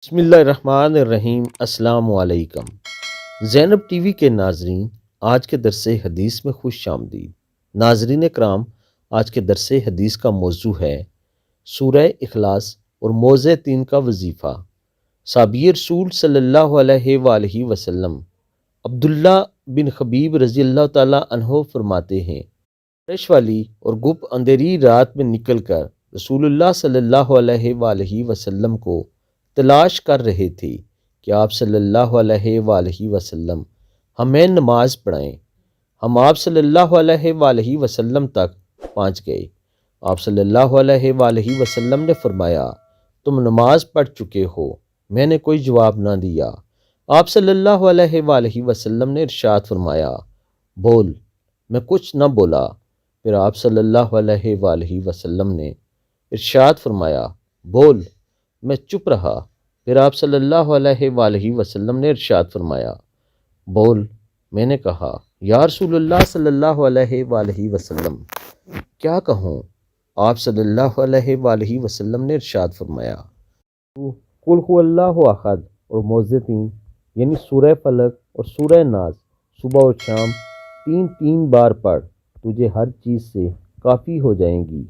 بسم اللہ الرحمن الرحیم۔ السلام علیکم زینب ٹی وی کے ناظرین، آج کے درس حدیث میں خوش آمدید۔ ناظرین کرام، آج کے درس حدیث کا موضوع ہے سورہ اخلاص اور موضع 3 کا وظیفہ۔ صحابی رسول صلی اللہ علیہ وآلہ وسلم عبداللہ بن خبیب رضی اللہ تعالیٰ عنہ فرماتے ہیں، بارش والی اور گپ اندھیری رات میں نکل کر رسول اللہ صلی اللہ علیہ وآلہ وسلم کو تلاش کر رہے تھے کہ آپ صلی اللہ علیہ وآلہ وسلم ہمیں نماز پڑھائیں۔ ہم آپ صلی اللہ علیہ وآلہ وسلم تک پہنچ گئے۔ آپ صلی اللہ علیہ وآلہ وسلم نے فرمایا، تم نماز پڑھ چکے ہو؟ میں نے کوئی جواب نہ دیا۔ آپ صلی اللہ علیہ وآلہ وسلم نے ارشاد فرمایا، بول۔ میں کچھ نہ بولا۔ پھر آپ صلی اللہ علیہ وآلہ وسلم نے ارشاد فرمایا، بول۔ میں چپ رہا۔ پھر آپ صلی اللہ علیہ وآلہ وسلم نے ارشاد فرمایا، بول۔ میں نے کہا، یا رسول اللہ صلی اللہ علیہ وآلہ وسلم، کیا کہوں؟ آپ صلی اللہ علیہ وآلہ وسلم نے ارشاد فرمایا، قل هو اللہ احد اور موضع 3 یعنی سورہ فلق اور سورہ ناس صبح و شام 3 بار پڑھ، تجھے ہر چیز سے کافی ہو جائیں گی۔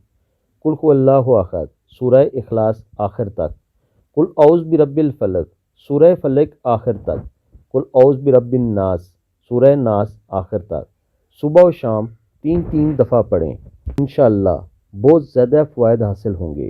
قل هو اللہ احد سورہ اخلاص آخر تک، قل اعوذ برب الفلق سورہ فلق آخر تک، قل اعوذ برب الناس سورہ ناس آخر تک، صبح و شام 3 دفعہ پڑھیں۔ انشاءاللہ بہت زیادہ فوائد حاصل ہوں گے۔